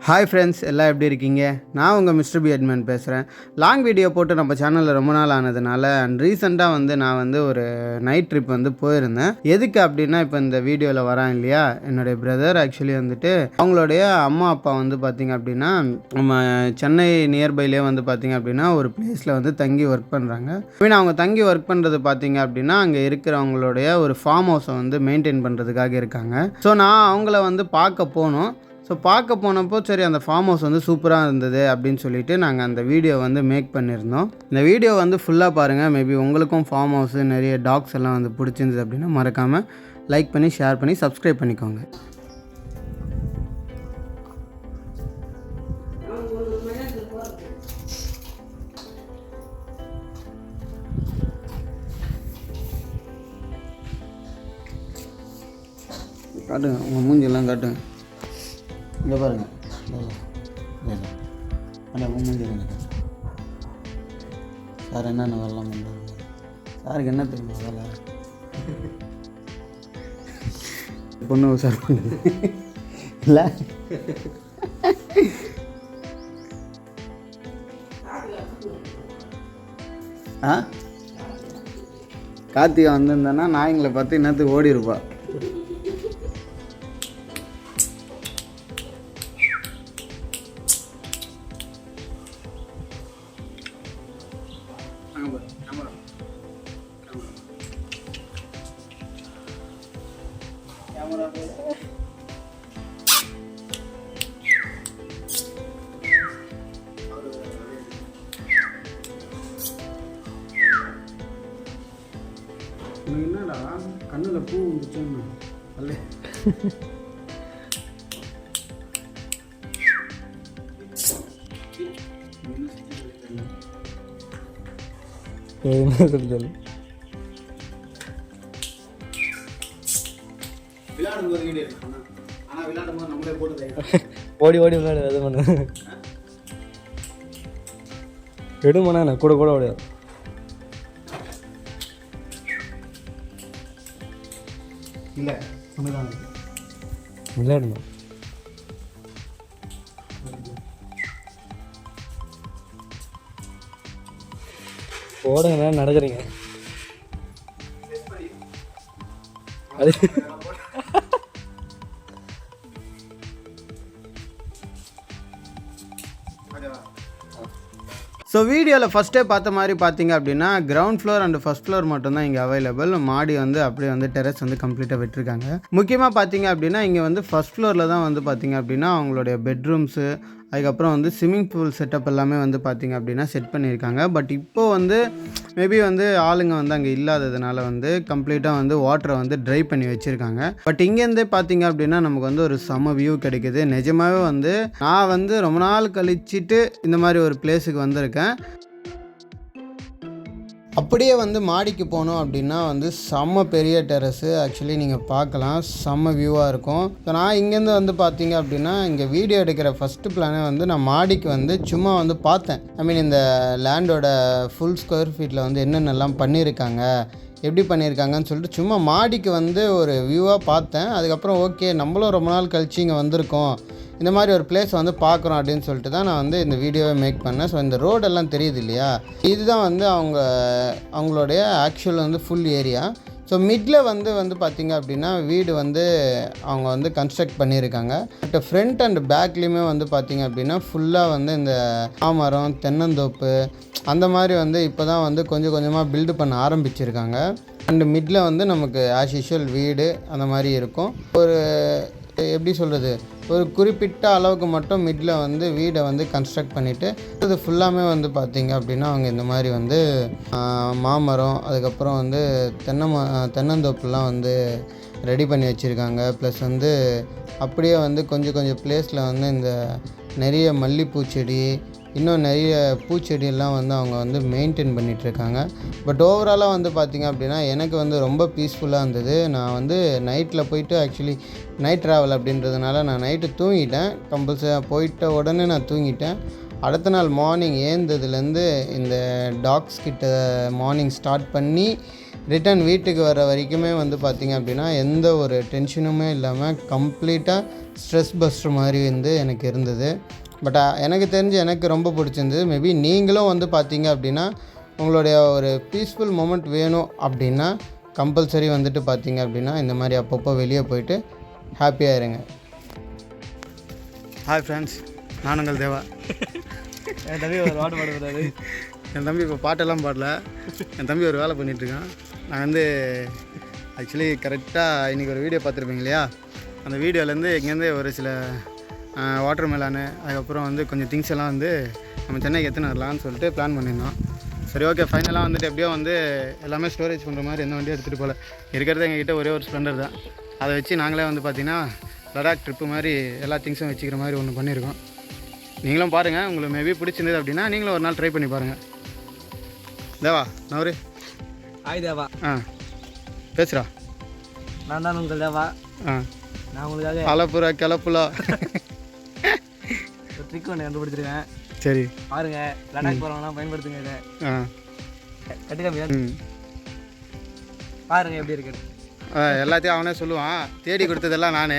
Hi friends, எல்லாம் எப்படி இருக்கீங்க? நான் உங்கள் மிஸ்டர் பி அட்மன் பேசுகிறேன். லாங் வீடியோ போட்டு நம்ம சேனலில் ரொம்ப நாள் ஆனதுனால அண்ட் ரீசெண்டாக நான் ஒரு நைட் ட்ரிப் போயிருந்தேன். எதுக்கு அப்படின்னா, இப்போ இந்த வீடியோவில் வரான் இல்லையா, என்னுடைய பிரதர் ஆக்சுவலி அவங்களுடைய அம்மா அப்பா பார்த்திங்க அப்படின்னா நம்ம சென்னை நியர்பைலேயே பார்த்திங்க அப்படின்னா ஒரு பிளேஸில் தங்கி ஒர்க் பண்ணுறாங்க. அவங்க தங்கி ஒர்க் பண்ணுறது பார்த்திங்க அப்படின்னா அங்கே இருக்கிறவங்களுடைய ஒரு ஃபார்ம் ஹவுஸை மெயின்டைன் பண்ணுறதுக்காக இருக்காங்க. ஸோ நான் அவங்கள பார்க்க போனோம். ஸோ பார்க்க போனப்போ சரி, அந்த ஃபார்ம் ஹவுஸ் சூப்பராக இருந்தது அப்படின்னு சொல்லிட்டு நாங்கள் அந்த வீடியோ மேக் பண்ணியிருந்தோம். இந்த வீடியோ ஃபுல்லாக பாருங்கள். மேபி உங்களுக்கும் ஃபார்ம் ஹவுஸு நிறைய டாக்ஸ் எல்லாம் பிடிச்சிருந்தது அப்படின்னா மறக்காமல் லைக் பண்ணி ஷேர் பண்ணி சப்ஸ்கிரைப் பண்ணிக்கோங்க. காட்டுங்க, உங்கள் மூஞ்செல்லாம் காட்டுங்க. இங்கே பாருங்கள், அண்ணா மூஞ்சி சார் என்னென்ன வேலைலாம் பண்ணுறாங்க. சாருக்கு என்ன தெரியுமா வேலை? பொண்ணு சார் பண்ணுது இல்லை? கார்த்திகா வந்திருந்தேன்னா நாய்ங்களை பார்த்து இன்னத்துக்கு ஓடி இருப்பா. என்னடா கண்ணில் பூ வந்துச்சுன்னு அல்ல. விளையாடும்போது வீடியோ எடுக்கணும், ஆனால் விளையாடும்போது நம்மளே போட்டு ஓடி ஓடி விளையாடு. அது பண்ண எடுமாண்ணா, நான் கூட கூட ஓடியாது இல்லை விளையாடுமா. ஓடுங்க, நடக்கிறீங்க. அது ஸோ வீடியோவில் ஃபஸ்ட்டே பார்த்த மாதிரி பார்த்தீங்க அப்படின்னா ground floor and first floor மட்டும்தான் இங்கே அவைலபிள். மாடி அப்படியே டெரஸ் கம்ப்ளீட்டாக விட்டுருக்காங்க. முக்கியமாக பார்த்தீங்க அப்படின்னா இங்கே ஃபஸ்ட் ஃப்ளோரில் தான் பார்த்தீங்க அப்படின்னா அவங்களுடைய பெட்ரூம்ஸு, அதுக்கப்புறம் ஸ்விம்மிங் பூல் செட்டப் எல்லாமே பார்த்திங்க அப்படின்னா செட் பண்ணியிருக்காங்க. பட் இப்போது மேபி ஆளுங்க அங்கே இல்லாததுனால கம்ப்ளீட்டாக வாட்டரை ட்ரை பண்ணி வச்சுருக்காங்க. பட் இங்கேருந்தே பார்த்திங்க அப்படின்னா நமக்கு ஒரு செம வியூ கிடைக்குது. நிஜமாகவே நான் ரொம்ப நாள் கழிச்சிட்டு இந்த மாதிரி ஒரு பிளேஸுக்கு வந்திருக்கேன். அப்படியே மாடிக்கு போனோம் அப்படின்னா செம்ம பெரிய டெரஸு. ஆக்சுவலி நீங்கள் பார்க்கலாம், செம்ம வியூவாக இருக்கும். ஸோ நான் இங்கேருந்து பார்த்தீங்க அப்படின்னா இங்கே வீடியோ எடுக்கிற ஃபஸ்ட்டு பிளானே நான் மாடிக்கு சும்மா பார்த்தேன். ஐ மீன் இந்த லேண்டோட ஃபுல் ஸ்கொயர் ஃபீட்டில் என்னென்னலாம் பண்ணியிருக்காங்க, எப்படி பண்ணியிருக்காங்கன்னு சொல்லிட்டு சும்மா மாடிக்கு ஒரு வியூவாக பார்த்தேன். அதுக்கப்புறம் ஓகே, நம்மளும் ரொம்ப நாள் கழிச்சு இங்கே வந்திருக்கோம், இந்த மாதிரி ஒரு பிளேஸ் பார்க்குறோம் அப்படின்னு சொல்லிட்டு தான் நான் இந்த வீடியோவை மேக் பண்ணேன். ஸோ இந்த ரோடெல்லாம் தெரியுது இல்லையா, இதுதான் அவங்களுடைய actual full area. So middle பார்த்திங்க அப்படின்னா வீடு அவங்க கன்ஸ்ட்ரக்ட் பண்ணியிருக்காங்க. பட் ஃப்ரண்ட் அண்ட் பேக்லேயுமே பார்த்திங்க அப்படின்னா ஃபுல்லாக இந்த மாமரம், தென்னந்தோப்பு அந்த மாதிரி இப்போ தான் கொஞ்சம் கொஞ்சமாக பில்டு பண்ண ஆரம்பிச்சிருக்காங்க. அண்டு மிடில் நமக்கு ஆஸ் யூஷுவல் வீடு அந்த மாதிரி இருக்கும். ஒரு எப்படி சொல்கிறது, ஒரு குறிப்பிட்ட அளவுக்கு மட்டும் மிடில் வீடை கன்ஸ்ட்ரக்ட் பண்ணிவிட்டு அது ஃபுல்லாமே பார்த்திங்க அப்படின்னா அவங்க இந்த மாதிரி மாமரம், அதுக்கப்புறம் தென்னந்தோப்புலாம் ரெடி பண்ணி வச்சுருக்காங்க. ப்ளஸ் அப்படியே கொஞ்சம் கொஞ்சம் பிளேஸில் இந்த நிறைய மல்லிகைப்பூ செடி, இன்னும் நிறைய பூச்செடியெல்லாம் அவங்க மெயின்டைன் பண்ணிகிட்ருக்காங்க. பட் ஓவராலாக பார்த்திங்க அப்படின்னா எனக்கு ரொம்ப பீஸ்ஃபுல்லாக இருந்தது. நான் நைட்டில் போயிட்டு ஆக்சுவலி நைட் ட்ராவல் அப்படின்றதுனால நான் நைட்டு தூங்கிட்டேன். கம்பல்சரியாக போயிட்ட உடனே நான் தூங்கிட்டேன். அடுத்த நாள் மார்னிங் ஏந்ததுலேருந்து இந்த டாக்ஸ் கிட்ட மார்னிங் ஸ்டார்ட் பண்ணி ரிட்டன் வீட்டுக்கு வர வரைக்குமே பார்த்திங்க அப்படின்னா எந்த ஒரு டென்ஷனுமே இல்லாமல் கம்ப்ளீட்டாக ஸ்ட்ரெஸ் பஸ்டர் மாதிரி வந்து எனக்கு இருந்தது. பட் எனக்கு தெரிஞ்சு எனக்கு ரொம்ப பிடிச்சிருந்தது. மேபி நீங்களும் வந்து பார்த்தீங்க அப்படின்னா உங்களுடைய ஒரு பீஸ்ஃபுல் மொமெண்ட் வேணும் அப்படின்னா கம்பல்சரி வந்துட்டு பார்த்தீங்க அப்படின்னா இந்த மாதிரி அப்பப்போ வெளியே போயிட்டு ஹாப்பியாக இருங்க. ஹாய் ஃப்ரெண்ட்ஸ், நான் உங்கள் தேவா. என் தம்பி ஒரு பாட்டு பாடுறாரு. என் தம்பி இப்போ பாட்டெல்லாம் பாடல, என் தம்பி ஒரு வேலை பண்ணிகிட்ருக்கான். நான் வந்து ஆக்சுவலி கரெக்டாக இன்றைக்கி ஒரு வீடியோ பார்த்துருப்பீங்க இல்லையா, அந்த வீடியோலேருந்து இங்கேருந்து ஒரு சில வாட்டர் மெலானு அதுக்கப்புறம் வந்து கொஞ்சம் திங்ஸ் எல்லாம் வந்து நம்ம சென்னைக்கு எடுத்துன்னு வரலான்னு சொல்லிட்டு பிளான் பண்ணியிருந்தோம். சரி ஓகே, ஃபைனலாக வந்துட்டு எப்படியோ வந்து எல்லாமே ஸ்டோரேஜ் பண்ணுற மாதிரி எந்த வண்டியும் எடுத்துகிட்டு போகல. இருக்கிறது எங்ககிட்ட ஒரே ஒரு ஸ்ப்ளெண்டர் தான். அதை வச்சு நாங்களே வந்து பார்த்திங்கன்னா லடாக் ட்ரிப்பு மாதிரி எல்லா திங்ஸும் வச்சுக்கிற மாதிரி ஒன்று பண்ணியிருக்கோம். நீங்களும் பாருங்கள், உங்களுக்கு மேபி பிடிச்சிருந்தது அப்படின்னா நீங்களும் ஒரு நாள் ட்ரை பண்ணி பாருங்கள். தேவா நவரு. ஹாய் தேவா. பேசுகிறா. நான் தான் உங்கள் தேவா. நான் உங்களுக்காக அலப்புரா கிளப்புலா ஒரு ட்ரிக் ஒன்று கண்டுபிடிச்சிருக்கேன். சரி பாருங்க, லடாக் போகிறவங்களாம் பயன்படுத்துங்க இதை. கட்டுக்காமியா பாருங்க எப்படி இருக்கு. எல்லாத்தையும் அவனே சொல்லுவான். தேடி கொடுத்ததெல்லாம் நான்.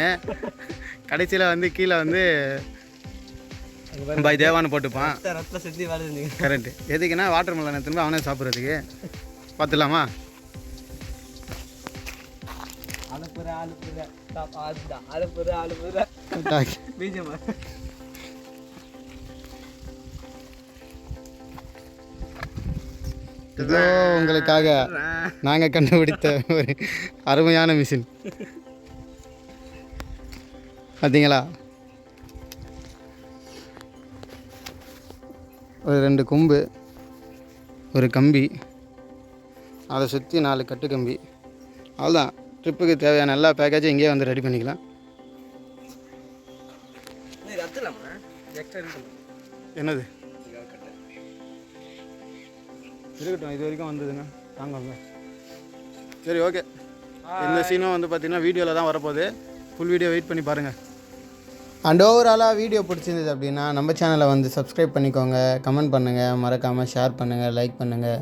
கடைசியில் வந்து கீழே வந்து பாய் தேவான்னு போட்டுப்பான். ரத்த செஞ்சு வருது. கரெக்டு. எதுக்குன்னா வாட்டர் மெலனை திரும்ப அவனே சாப்பிட்றதுக்கு. பார்த்துலாமா? இதோ உங்களுக்காக நாங்கள் கண்டுபிடித்த ஒரு அருமையான மிஷின். பார்த்தீங்களா? ஒரு 2 கொம்பு, ஒரு கம்பி, அதை சுற்றி 4 கட்டு கம்பி. அவ்வளோதான். ட்ரிப்புக்கு தேவையான எல்லா பேக்கேஜும் இங்கேயே வந்து ரெடி பண்ணிக்கலாம். என்னது இருக்கட்டும், இது வரைக்கும் வந்ததுங்க தாங்க. சரி ஓகே, இந்த சீனும் வந்து பார்த்திங்கன்னா வீடியோவில் தான் வரப்போகுது. ஃபுல் வீடியோ வெயிட் பண்ணி பாருங்கள். அண்ட் ஓவராலாக வீடியோ பிடிச்சிருந்தது அப்படின்னா நம்ம சேனலை வந்து சப்ஸ்கிரைப் பண்ணிக்கோங்க, கமெண்ட் பண்ணுங்கள், மறக்காமல் ஷேர் பண்ணுங்கள், லைக் பண்ணுங்கள்.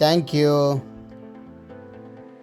தேங்க்யூ.